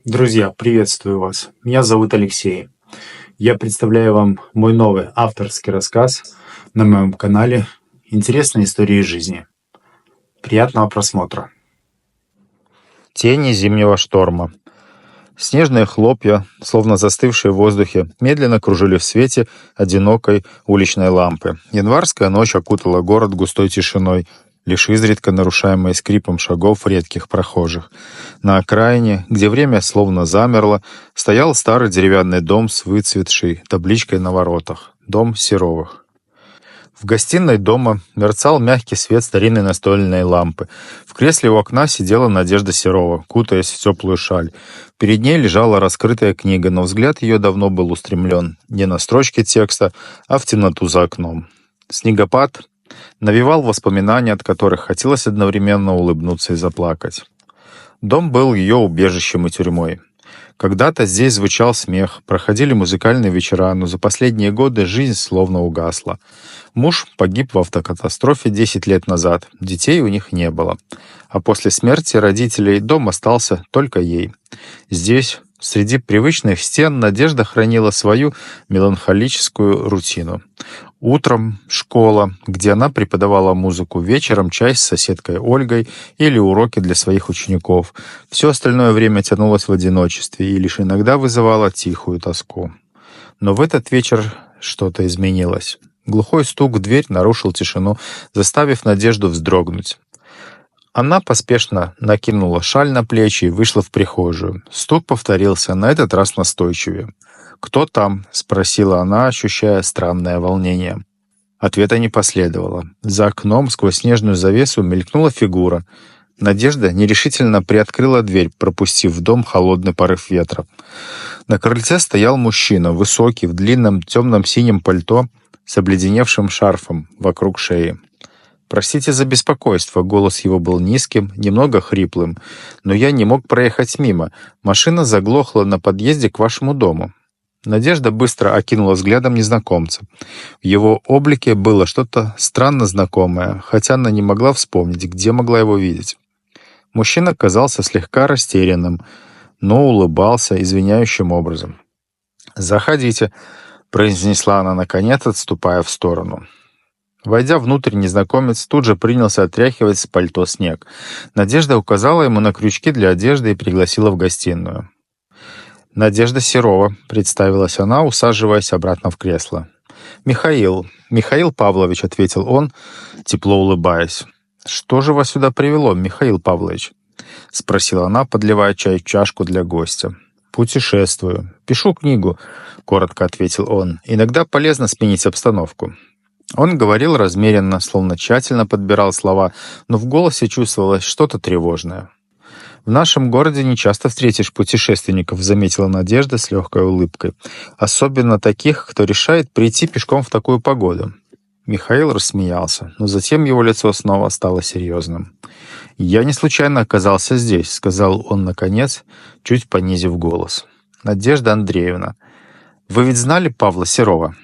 Друзья, приветствую вас. Меня зовут Алексей. Я представляю вам мой новый авторский рассказ на моем канале «Интересные истории из жизни». Приятного просмотра. Тени зимнего шторма. Снежные хлопья, словно застывшие в воздухе, медленно кружили в свете одинокой уличной лампы. Январская ночь окутала город густой тишиной, лишь изредка нарушаемой скрипом шагов редких прохожих. На окраине, где время словно замерло, стоял старый деревянный дом с выцветшей табличкой на воротах. Дом Серовых. В гостиной дома мерцал мягкий свет старинной настольной лампы. В кресле у окна сидела Надежда Серова, кутаясь в теплую шаль. Перед ней лежала раскрытая книга, но взгляд ее давно был устремлен не на строчки текста, а в темноту за окном. Снегопад навевал воспоминания, от которых хотелось одновременно улыбнуться и заплакать. Дом был ее убежищем и тюрьмой. Когда-то здесь звучал смех, проходили музыкальные вечера, но за последние годы жизнь словно угасла. Муж погиб в автокатастрофе 10 лет назад, детей у них не было. А после смерти родителей дом остался только ей. Здесь, среди привычных стен, Надежда хранила свою меланхолическую рутину. Утром школа, где она преподавала музыку, вечером чай с соседкой Ольгой или уроки для своих учеников. Все остальное время тянулось в одиночестве и лишь иногда вызывало тихую тоску. Но в этот вечер что-то изменилось. Глухой стук в дверь нарушил тишину, заставив Надежду вздрогнуть. Она поспешно накинула шаль на плечи и вышла в прихожую. Стук повторился, на этот раз настойчивее. «Кто там?» — спросила она, ощущая странное волнение. Ответа не последовало. За окном сквозь снежную завесу мелькнула фигура. Надежда нерешительно приоткрыла дверь, пропустив в дом холодный порыв ветра. На крыльце стоял мужчина, высокий, в длинном темном синем пальто с обледеневшим шарфом вокруг шеи. «Простите за беспокойство», — голос его был низким, немного хриплым, «но я не мог проехать мимо. Машина заглохла на подъезде к вашему дому». Надежда быстро окинула взглядом незнакомца. В его облике было что-то странно знакомое, хотя она не могла вспомнить, где могла его видеть. Мужчина казался слегка растерянным, но улыбался извиняющим образом. «Заходите», — произнесла она наконец, отступая в сторону. Войдя внутрь, незнакомец тут же принялся отряхивать с пальто снег. Надежда указала ему на крючки для одежды и пригласила в гостиную. «Надежда Серова», — представилась она, усаживаясь обратно в кресло. «Михаил Павлович», — ответил он, тепло улыбаясь. «Что же вас сюда привело, Михаил Павлович?» — спросила она, подливая чай в чашку для гостя. «Путешествую. Пишу книгу», — коротко ответил он. «Иногда полезно сменить обстановку». Он говорил размеренно, словно тщательно подбирал слова, но в голосе чувствовалось что-то тревожное. «В нашем городе не часто встретишь путешественников», — заметила Надежда с легкой улыбкой. «Особенно таких, кто решает прийти пешком в такую погоду». Михаил рассмеялся, но затем его лицо снова стало серьезным. «Я не случайно оказался здесь», — сказал он наконец, чуть понизив голос. «Надежда Андреевна, вы ведь знали Павла Серова?»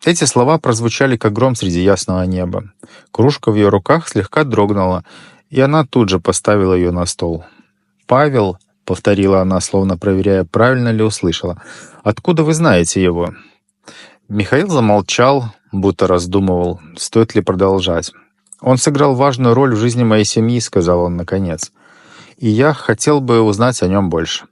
Эти слова прозвучали, как гром среди ясного неба. Кружка в ее руках слегка дрогнула, и она тут же поставила ее на стол. «Павел», — повторила она, словно проверяя, правильно ли услышала, — «откуда вы знаете его?» Михаил замолчал, будто раздумывал, стоит ли продолжать. «Он сыграл важную роль в жизни моей семьи», — сказал он наконец. «И я хотел бы узнать о нем больше».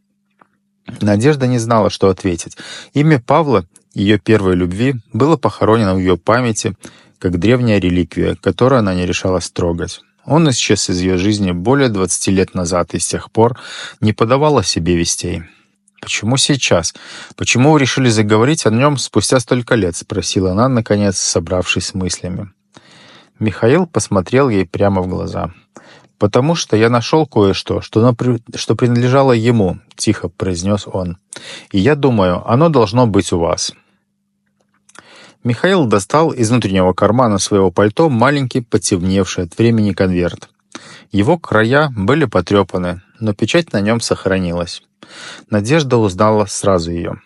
Надежда не знала, что ответить. Имя Павла, ее первой любви, было похоронено в ее памяти, как древняя реликвия, которую она не решалась трогать. Он исчез из ее жизни более 20 лет назад и с тех пор не подавал о себе вестей. «Почему сейчас? Почему вы решили заговорить о нем спустя столько лет?» — спросила она, наконец, собравшись с мыслями. Михаил посмотрел ей прямо в глаза. «Потому что я нашел кое-что, что принадлежало ему», — тихо произнес он. «И я думаю, оно должно быть у вас». Михаил достал из внутреннего кармана своего пальто маленький, потемневший от времени конверт. Его края были потрепаны, но печать на нем сохранилась. Надежда узнала сразу ее.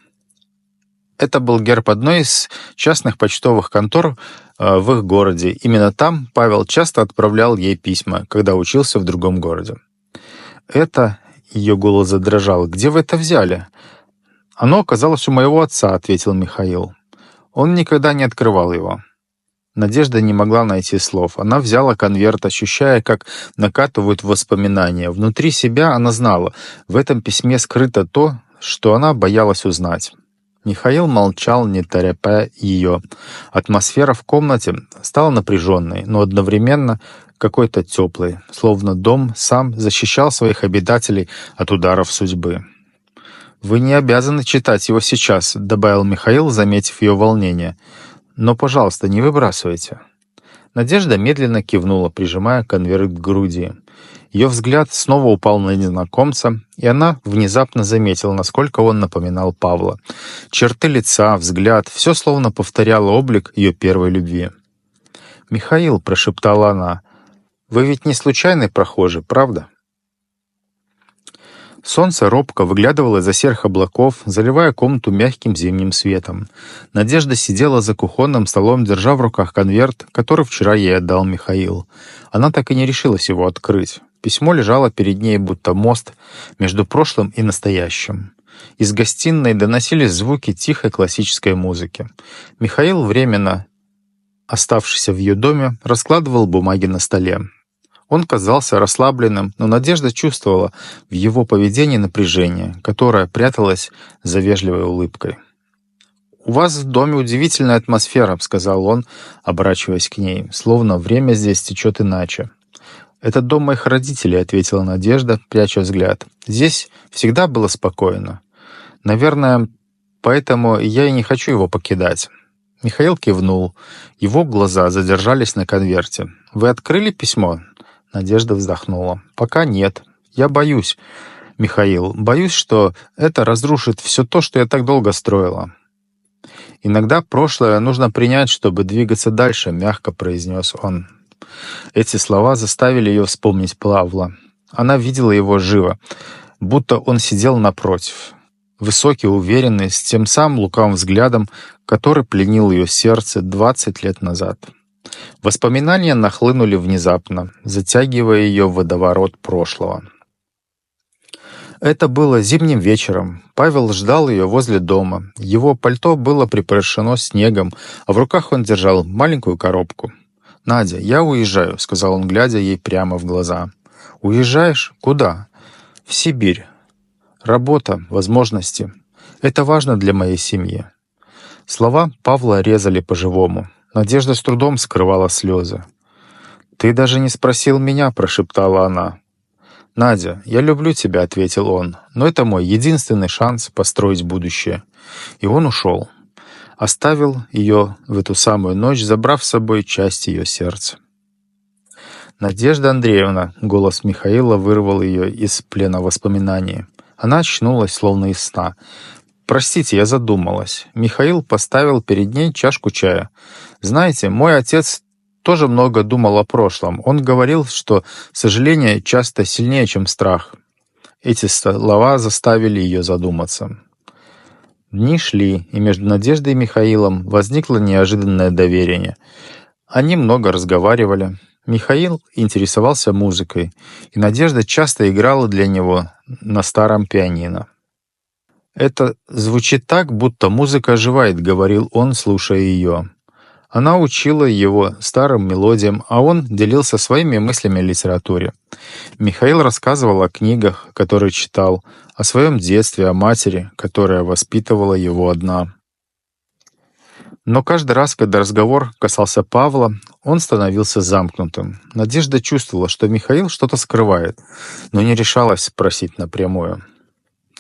Это был герб одной из частных почтовых контор в их городе. Именно там Павел часто отправлял ей письма, когда учился в другом городе. Это Ее голос задрожал. «Где вы это взяли?» «Оно оказалось у моего отца», — ответил Михаил. «Он никогда не открывал его». Надежда не могла найти слов. Она взяла конверт, ощущая, как накатывают воспоминания. Внутри себя она знала, в этом письме скрыто то, что она боялась узнать. Михаил молчал, не торопя ее. Атмосфера в комнате стала напряженной, но одновременно какой-то теплой, словно дом сам защищал своих обитателей от ударов судьбы. «Вы не обязаны читать его сейчас», — добавил Михаил, заметив ее волнение. «Но, пожалуйста, не выбрасывайте». Надежда медленно кивнула, прижимая конверт к груди. Ее взгляд снова упал на незнакомца, и она внезапно заметила, насколько он напоминал Павла. Черты лица, взгляд — все словно повторяло облик ее первой любви. «Михаил», — прошептала она, — «вы ведь не случайный прохожий, правда?» Солнце робко выглядывало из-за серых облаков, заливая комнату мягким зимним светом. Надежда сидела за кухонным столом, держа в руках конверт, который вчера ей отдал Михаил. Она так и не решилась его открыть. Письмо лежало перед ней, будто мост между прошлым и настоящим. Из гостиной доносились звуки тихой классической музыки. Михаил, временно оставшийся в ее доме, раскладывал бумаги на столе. Он казался расслабленным, но Надежда чувствовала в его поведении напряжение, которое пряталось за вежливой улыбкой. «У вас в доме удивительная атмосфера», — сказал он, оборачиваясь к ней, словно время здесь течет иначе. «Это дом моих родителей», — ответила Надежда, пряча взгляд. «Здесь всегда было спокойно. Наверное, поэтому я и не хочу его покидать». Михаил кивнул. Его глаза задержались на конверте. «Вы открыли письмо?» Надежда вздохнула. «Пока нет. Я боюсь, Михаил. Боюсь, что это разрушит все то, что я так долго строила». «Иногда прошлое нужно принять, чтобы двигаться дальше», — мягко произнес он. Эти слова заставили ее вспомнить Павла. Она видела его живо, будто он сидел напротив. Высокий, уверенный, с тем самым лукавым взглядом, который пленил ее сердце 20 лет назад. Воспоминания нахлынули внезапно, затягивая ее в водоворот прошлого. Это было зимним вечером. Павел ждал ее возле дома. Его пальто было припорошено снегом, а в руках он держал маленькую коробку. «Надя, я уезжаю», — сказал он, глядя ей прямо в глаза. «Уезжаешь? Куда?» «В Сибирь. Работа, возможности. Это важно для моей семьи». Слова Павла резали по-живому. Надежда с трудом скрывала слезы. «Ты даже не спросил меня», — прошептала она. «Надя, я люблю тебя», — ответил он, «но это мой единственный шанс построить будущее». И он ушел. Оставил ее в эту самую ночь, забрав с собой часть ее сердца. «Надежда Андреевна», — голос Михаила вырвал ее из плена воспоминаний. Она очнулась, словно из сна. «Простите, я задумалась». Михаил поставил перед ней чашку чая. «Знаете, мой отец тоже много думал о прошлом. Он говорил, что сожаление часто сильнее, чем страх». Эти слова заставили ее задуматься. Дни шли, и между Надеждой и Михаилом возникло неожиданное доверие. Они много разговаривали. Михаил интересовался музыкой, и Надежда часто играла для него на старом пианино. «Это звучит так, будто музыка оживает», — говорил он, слушая ее. Она учила его старым мелодиям, а он делился своими мыслями о литературе. Михаил рассказывал о книгах, которые читал, о своем детстве, о матери, которая воспитывала его одна. Но каждый раз, когда разговор касался Павла, он становился замкнутым. Надежда чувствовала, что Михаил что-то скрывает, но не решалась спросить напрямую.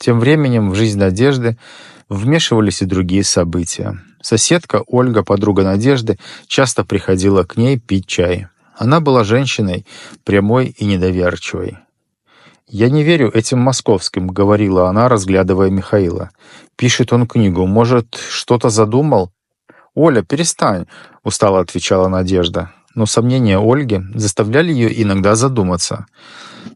Тем временем в жизнь Надежды вмешивались и другие события. Соседка Ольга, подруга Надежды, часто приходила к ней пить чай. Она была женщиной прямой и недоверчивой. «Я не верю этим московским», — говорила она, разглядывая Михаила. «Пишет он книгу. Может, что-то задумал?» «Оля, перестань», — устало отвечала Надежда. Но сомнения Ольги заставляли ее иногда задуматься.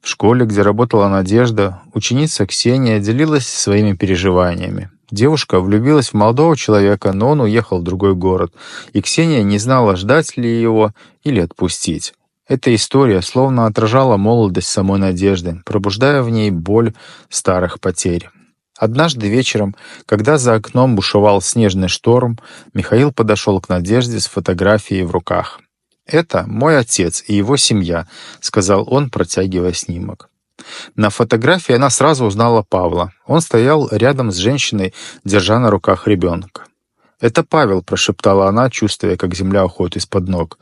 В школе, где работала Надежда, ученица Ксения делилась своими переживаниями. Девушка влюбилась в молодого человека, но он уехал в другой город, и Ксения не знала, ждать ли его или отпустить. Эта история словно отражала молодость самой Надежды, пробуждая в ней боль старых потерь. Однажды вечером, когда за окном бушевал снежный шторм, Михаил подошел к Надежде с фотографией в руках. «Это мой отец и его семья», — сказал он, протягивая снимок. На фотографии она сразу узнала Павла. Он стоял рядом с женщиной, держа на руках ребенка. «Это Павел», — прошептала она, чувствуя, как земля уходит из-под ног.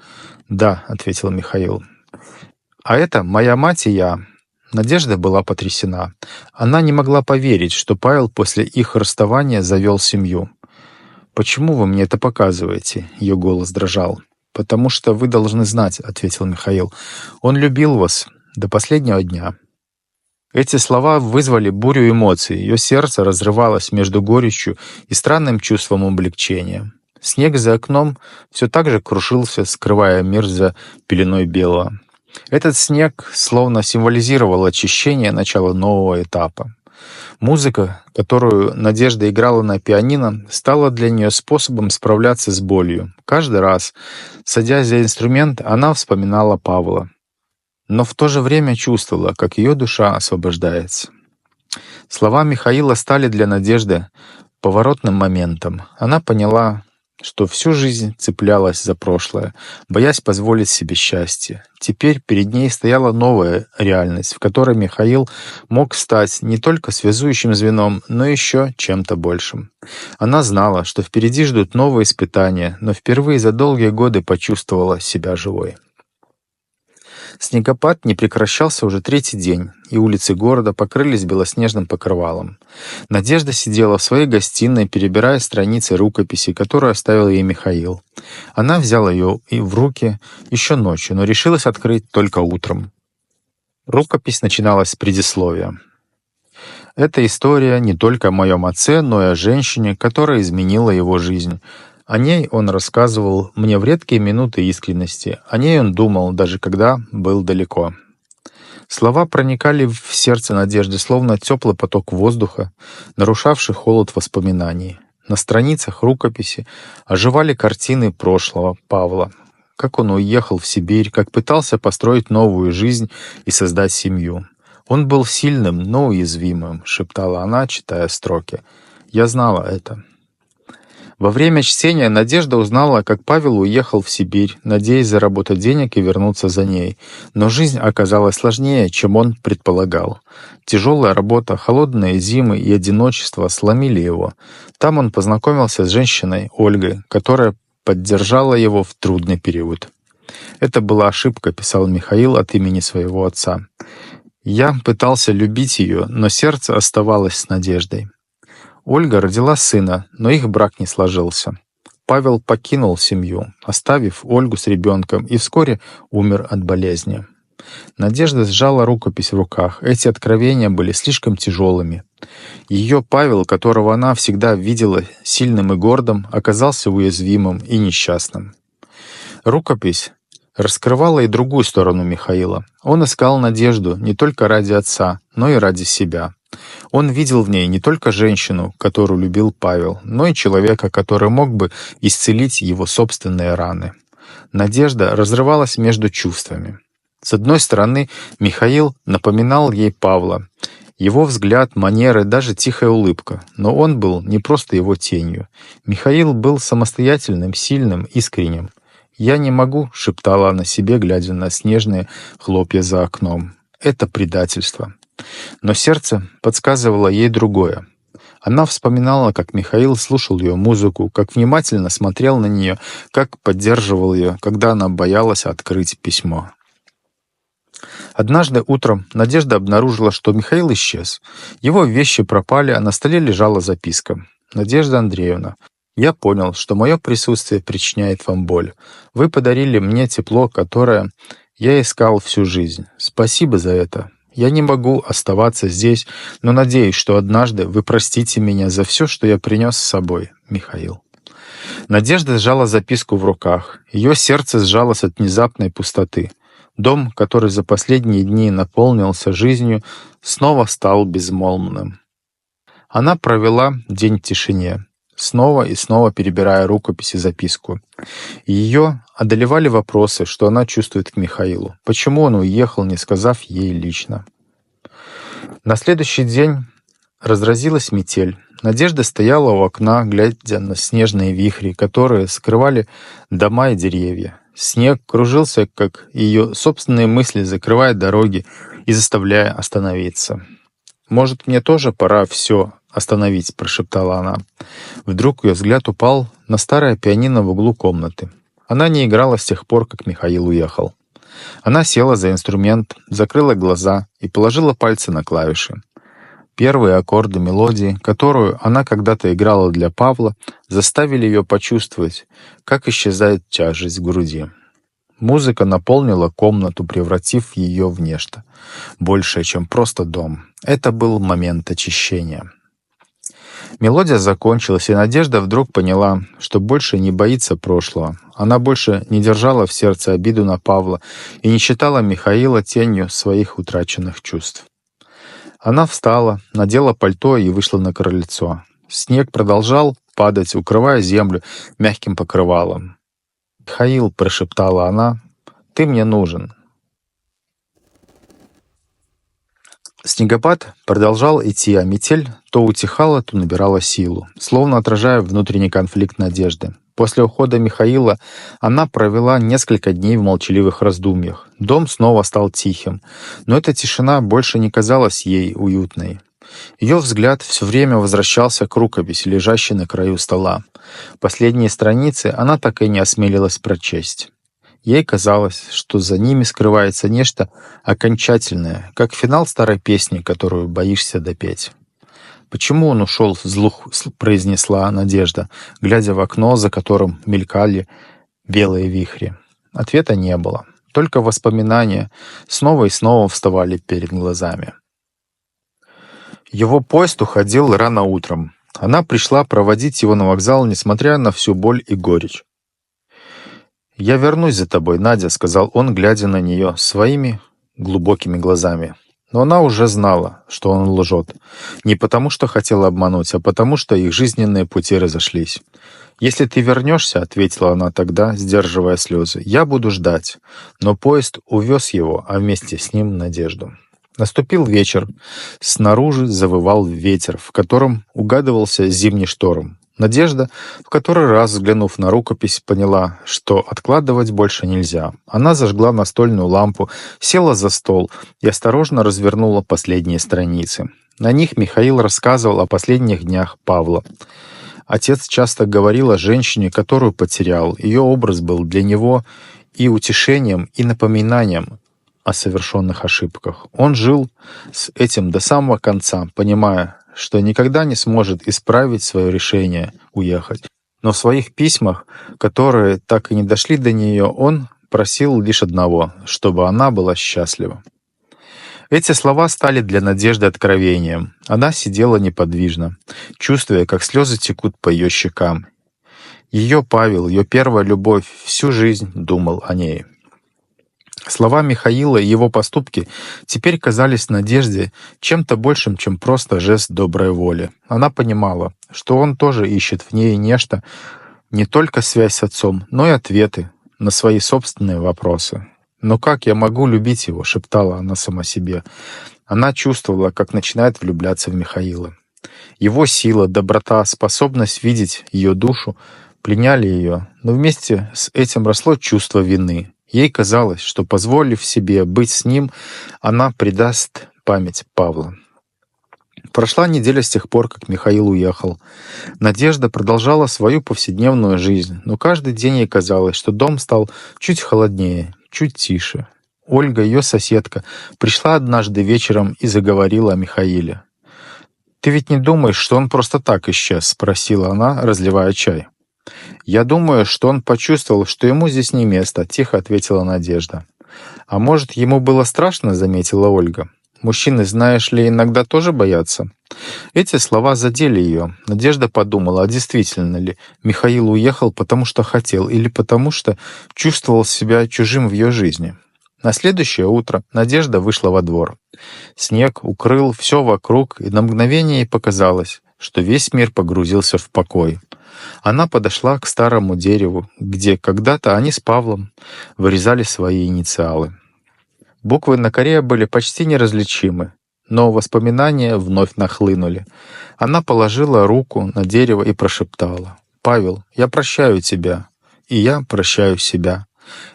«Да», — ответил Михаил. «А это моя мать и я». Надежда была потрясена. Она не могла поверить, что Павел после их расставания завел семью. «Почему вы мне это показываете?» — ее голос дрожал. «Потому что вы должны знать», — ответил Михаил. «Он любил вас до последнего дня». Эти слова вызвали бурю эмоций. Ее сердце разрывалось между горечью и странным чувством облегчения. Снег за окном все так же крушился, скрывая мир за пеленой белого. Этот снег словно символизировал очищение начала нового этапа. Музыка, которую Надежда играла на пианино, стала для нее способом справляться с болью. Каждый раз, садясь за инструмент, она вспоминала Павла, но в то же время чувствовала, как ее душа освобождается. Слова Михаила стали для Надежды поворотным моментом. Она поняла, что всю жизнь цеплялась за прошлое, боясь позволить себе счастье. Теперь перед ней стояла новая реальность, в которой Михаил мог стать не только связующим звеном, но еще чем-то большим. Она знала, что впереди ждут новые испытания, но впервые за долгие годы почувствовала себя живой. Снегопад не прекращался уже третий день, и улицы города покрылись белоснежным покрывалом. Надежда сидела в своей гостиной, перебирая страницы рукописи, которую оставил ей Михаил. Она взяла ее в руки еще ночью, но решилась открыть только утром. Рукопись начиналась с предисловия. «Эта история не только о моем отце, но и о женщине, которая изменила его жизнь». О ней он рассказывал мне в редкие минуты искренности. О ней он думал, даже когда был далеко. Слова проникали в сердце Надежды, словно теплый поток воздуха, нарушавший холод воспоминаний. На страницах рукописи оживали картины прошлого Павла. Как он уехал в Сибирь, как пытался построить новую жизнь и создать семью. «Он был сильным, но уязвимым», — шептала она, читая строки. «Я знала это». Во время чтения Надежда узнала, как Павел уехал в Сибирь, надеясь заработать денег и вернуться за ней. Но жизнь оказалась сложнее, чем он предполагал. Тяжелая работа, холодные зимы и одиночество сломили его. Там он познакомился с женщиной, Ольгой, которая поддержала его в трудный период. «Это была ошибка», — писал Михаил от имени своего отца. «Я пытался любить ее, но сердце оставалось с Надеждой». Ольга родила сына, но их брак не сложился. Павел покинул семью, оставив Ольгу с ребенком, и вскоре умер от болезни. Надежда сжала рукопись в руках. Эти откровения были слишком тяжелыми. Ее Павел, которого она всегда видела сильным и гордым, оказался уязвимым и несчастным. Рукопись раскрывала и другую сторону Михаила. Он искал Надежду не только ради отца, но и ради себя. Он видел в ней не только женщину, которую любил Павел, но и человека, который мог бы исцелить его собственные раны. Надежда разрывалась между чувствами. С одной стороны, Михаил напоминал ей Павла. Его взгляд, манеры, даже тихая улыбка. Но он был не просто его тенью. Михаил был самостоятельным, сильным, искренним. «Я не могу», — шептала она себе, глядя на снежные хлопья за окном. «Это предательство». Но сердце подсказывало ей другое. Она вспоминала, как Михаил слушал ее музыку, как внимательно смотрел на нее, как поддерживал ее, когда она боялась открыть письмо. Однажды утром Надежда обнаружила, что Михаил исчез. Его вещи пропали, а на столе лежала записка. «Надежда Андреевна, я понял, что мое присутствие причиняет вам боль. Вы подарили мне тепло, которое я искал всю жизнь. Спасибо за это. Я не могу оставаться здесь, но надеюсь, что однажды вы простите меня за все, что я принес с собой, Михаил». Надежда сжала записку в руках. Ее сердце сжалось от внезапной пустоты. Дом, который за последние дни наполнился жизнью, снова стал безмолвным. Она провела день в тишине. снова и снова перебирая рукопись и записку. Ее одолевали вопросы, что она чувствует к Михаилу. Почему он уехал, не сказав ей лично? На следующий день разразилась метель. Надежда стояла у окна, глядя на снежные вихри, которые скрывали дома и деревья. Снег кружился, как ее собственные мысли, закрывая дороги и заставляя остановиться. «Может, мне тоже пора все остановить?» — прошептала она. Вдруг ее взгляд упал на старое пианино в углу комнаты. Она не играла с тех пор, как Михаил уехал. Она села за инструмент, закрыла глаза и положила пальцы на клавиши. Первые аккорды мелодии, которую она когда-то играла для Павла, заставили ее почувствовать, как исчезает тяжесть в груди. Музыка наполнила комнату, превратив ее в нечто большее, чем просто дом. Это был момент очищения. Мелодия закончилась, и Надежда вдруг поняла, что больше не боится прошлого. Она больше не держала в сердце обиду на Павла и не считала Михаила тенью своих утраченных чувств. Она встала, надела пальто и вышла на крыльцо. Снег продолжал падать, укрывая землю мягким покрывалом. «Михаил», — прошептала она, — «ты мне нужен». Снегопад продолжал идти, а метель то утихала, то набирала силу, словно отражая внутренний конфликт Надежды. После ухода Михаила она провела несколько дней в молчаливых раздумьях. Дом снова стал тихим, но эта тишина больше не казалась ей уютной. Ее взгляд все время возвращался к рукописи, лежащей на краю стола. Последние страницы она так и не осмелилась прочесть. Ей казалось, что за ними скрывается нечто окончательное, как финал старой песни, которую боишься допеть. «Почему он ушел?» — вслух произнесла Надежда, глядя в окно, за которым мелькали белые вихри. Ответа не было. Только воспоминания снова и снова вставали перед глазами. Его поезд уходил рано утром. Она пришла проводить его на вокзал, несмотря на всю боль и горечь. «Я вернусь за тобой, Надя», — сказал он, глядя на нее своими глубокими глазами. Но она уже знала, что он лжет. Не потому, что хотела обмануть, а потому, что их жизненные пути разошлись. «Если ты вернешься», — ответила она тогда, сдерживая слезы, — «я буду ждать». Но поезд увез его, а вместе с ним Надежду. Наступил вечер. Снаружи завывал ветер, в котором угадывался зимний шторм. Надежда, в который раз взглянув на рукопись, поняла, что откладывать больше нельзя. Она зажгла настольную лампу, села за стол и осторожно развернула последние страницы. На них Михаил рассказывал о последних днях Павла. Отец часто говорил о женщине, которую потерял. Ее образ был для него и утешением, и напоминанием о совершенных ошибках. Он жил с этим до самого конца, понимая, что никогда не сможет исправить свое решение уехать. Но в своих письмах, которые так и не дошли до нее, он просил лишь одного, чтобы она была счастлива. Эти слова стали для Надежды откровением. Она сидела неподвижно, чувствуя, как слезы текут по ее щекам. Ее Павел, ее первая любовь, всю жизнь думал о ней. Слова Михаила и его поступки теперь казались Надежде чем-то большим, чем просто жест доброй воли. Она понимала, что он тоже ищет в ней нечто, не только связь с отцом, но и ответы на свои собственные вопросы. «Но как я могу любить его?» — шептала она сама себе. Она чувствовала, как начинает влюбляться в Михаила. Его сила, доброта, способность видеть ее душу пленяли ее, но вместе с этим росло чувство вины. Ей казалось, что, позволив себе быть с ним, она предаст память Павла. Прошла неделя с тех пор, как Михаил уехал. Надежда продолжала свою повседневную жизнь, но каждый день ей казалось, что дом стал чуть холоднее, чуть тише. Ольга, ее соседка, пришла однажды вечером и заговорила о Михаиле. «Ты ведь не думаешь, что он просто так исчез?» — спросила она, разливая чай. «Я думаю, что он почувствовал, что ему здесь не место», — тихо ответила Надежда. «А может, ему было страшно?» — заметила Ольга. «Мужчины, знаешь ли, иногда тоже боятся». Эти слова задели ее. Надежда подумала, а действительно ли Михаил уехал потому, что хотел, или потому, что чувствовал себя чужим в ее жизни. На следующее утро Надежда вышла во двор. Снег укрыл все вокруг, и на мгновение ей показалось, что весь мир погрузился в покой. Она подошла к старому дереву, где когда-то они с Павлом вырезали свои инициалы. Буквы на коре были почти неразличимы, но воспоминания вновь нахлынули. Она положила руку на дерево и прошептала: «Павел, я прощаю тебя, и я прощаю себя».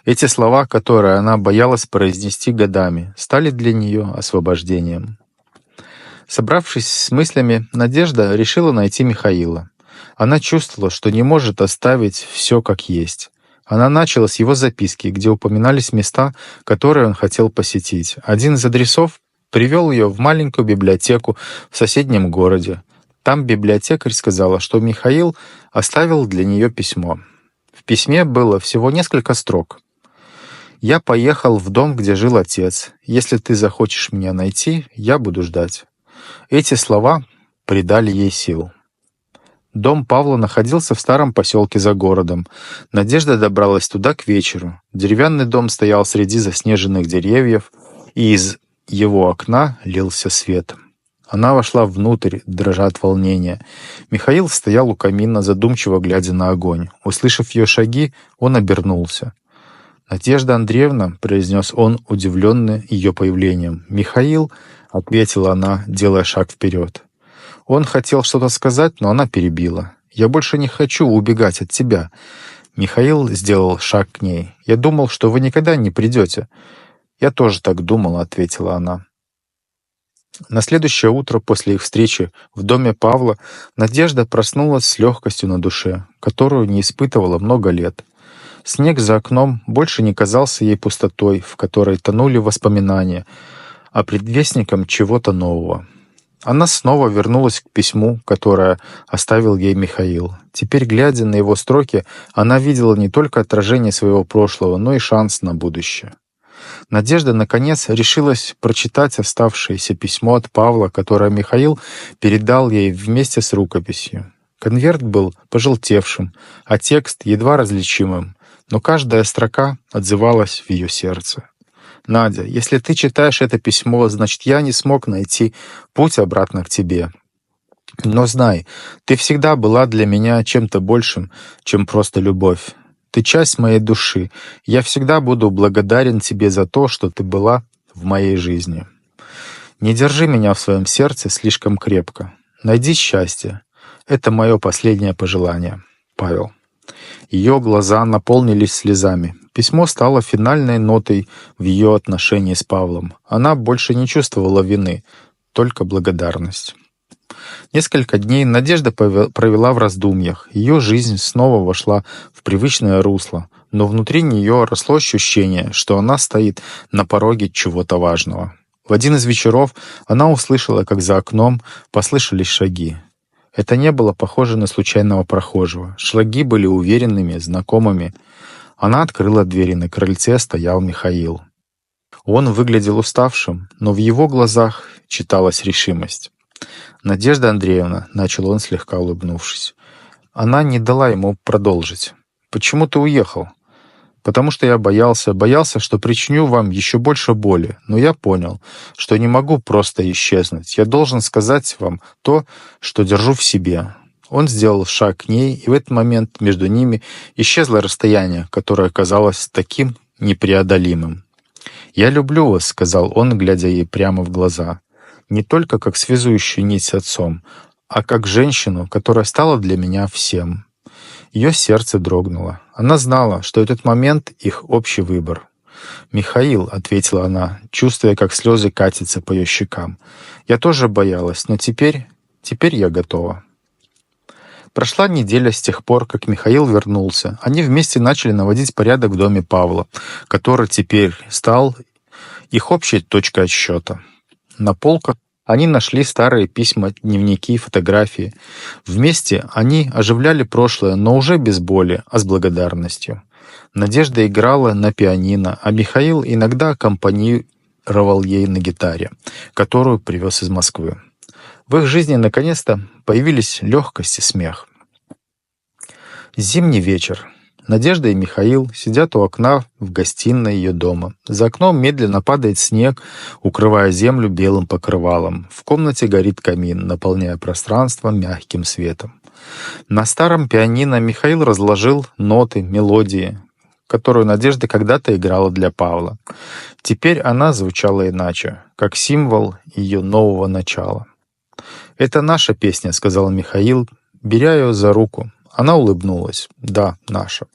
Эти слова, которые она боялась произнести годами, стали для нее освобождением. Собравшись с мыслями, Надежда решила найти Михаила. Она чувствовала, что не может оставить все как есть. Она начала с его записки, где упоминались места, которые он хотел посетить. Один из адресов привел ее в маленькую библиотеку в соседнем городе. Там библиотекарь сказала, что Михаил оставил для нее письмо. В письме было всего несколько строк. «Я поехал в дом, где жил отец. Если ты захочешь меня найти, я буду ждать». Эти слова придали ей сил. Дом Павла находился в старом поселке за городом. Надежда добралась туда к вечеру. Деревянный дом стоял среди заснеженных деревьев, и из его окна лился свет. Она вошла внутрь, дрожа от волнения. Михаил стоял у камина, задумчиво глядя на огонь. Услышав ее шаги, он обернулся. «Надежда Андреевна», — произнес он, удивленный ее появлением. «Михаил», — ответила она, делая шаг вперед. Он хотел что-то сказать, но она перебила. «Я больше не хочу убегать от тебя». Михаил сделал шаг к ней. «Я думал, что вы никогда не придете». «Я тоже так думала», — ответила она. На следующее утро после их встречи в доме Павла Надежда проснулась с легкостью на душе, которую не испытывала много лет. Снег за окном больше не казался ей пустотой, в которой тонули воспоминания, а предвестником чего-то нового. Она снова вернулась к письму, которое оставил ей Михаил. Теперь, глядя на его строки, она видела не только отражение своего прошлого, но и шанс на будущее. Надежда, наконец, решилась прочитать оставшееся письмо от Павла, которое Михаил передал ей вместе с рукописью. Конверт был пожелтевшим, а текст едва различимым, но каждая строка отзывалась в ее сердце. «Надя, если ты читаешь это письмо, значит, я не смог найти путь обратно к тебе. Но знай, ты всегда была для меня чем-то большим, чем просто любовь. Ты часть моей души. Я всегда буду благодарен тебе за то, что ты была в моей жизни. Не держи меня в своем сердце слишком крепко. Найди счастье. Это мое последнее пожелание. Павел». Ее глаза наполнились слезами. Письмо стало финальной нотой в ее отношении с Павлом. Она больше не чувствовала вины, только благодарность. Несколько дней Надежда провела в раздумьях. Ее жизнь снова вошла в привычное русло, но внутри нее росло ощущение, что она стоит на пороге чего-то важного. В один из вечеров она услышала, как за окном послышались шаги. Это не было похоже на случайного прохожего. Шаги были уверенными, знакомыми. Она открыла дверь, и на крыльце стоял Михаил. Он выглядел уставшим, но в его глазах читалась решимость. «Надежда Андреевна», — начал он, слегка улыбнувшись. Она не дала ему продолжить. «Почему ты уехал?» «Потому что я боялся, что причиню вам еще больше боли. Но я понял, что не могу просто исчезнуть. Я должен сказать вам то, что держу в себе». Он сделал шаг к ней, и в этот момент между ними исчезло расстояние, которое казалось таким непреодолимым. «Я люблю вас», — сказал он, глядя ей прямо в глаза. «Не только как связующую нить с отцом, а как женщину, которая стала для меня всем». Ее сердце дрогнуло. Она знала, что этот момент — их общий выбор. «Михаил», — ответила она, чувствуя, как слезы катятся по ее щекам. «Я тоже боялась, но теперь я готова». Прошла неделя с тех пор, как Михаил вернулся. Они вместе начали наводить порядок в доме Павла, который теперь стал их общей точкой отсчета. На полках они нашли старые письма, дневники и фотографии. Вместе они оживляли прошлое, но уже без боли, а с благодарностью. Надежда играла на пианино, а Михаил иногда аккомпанировал ей на гитаре, которую привез из Москвы. В их жизни наконец-то появились легкость и смех. Зимний вечер. Надежда и Михаил сидят у окна в гостиной ее дома. За окном медленно падает снег, укрывая землю белым покрывалом. В комнате горит камин, наполняя пространство мягким светом. На старом пианино Михаил разложил ноты, мелодии, которую Надежда когда-то играла для Павла. Теперь она звучала иначе, как символ ее нового начала. «Это наша песня», — сказал Михаил, беря ее за руку. Она улыбнулась. «Да, наша».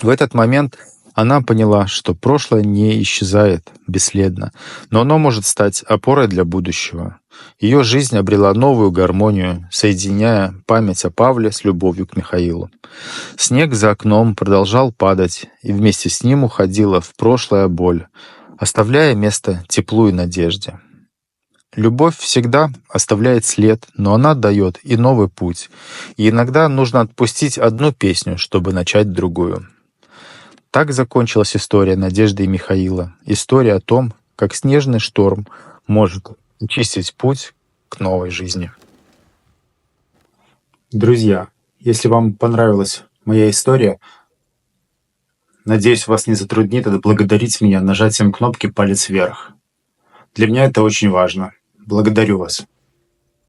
В этот момент она поняла, что прошлое не исчезает бесследно, но оно может стать опорой для будущего. Ее жизнь обрела новую гармонию, соединяя память о Павле с любовью к Михаилу. Снег за окном продолжал падать, и вместе с ним уходила в прошлое боль, оставляя место теплу и надежде. Любовь всегда оставляет след, но она дает и новый путь. И иногда нужно отпустить одну песню, чтобы начать другую. Так закончилась история Надежды и Михаила. История о том, как снежный шторм может очистить путь к новой жизни. Друзья, если вам понравилась моя история, надеюсь, вас не затруднит отблагодарить меня нажатием кнопки «Палец вверх». Для меня это очень важно. Благодарю вас.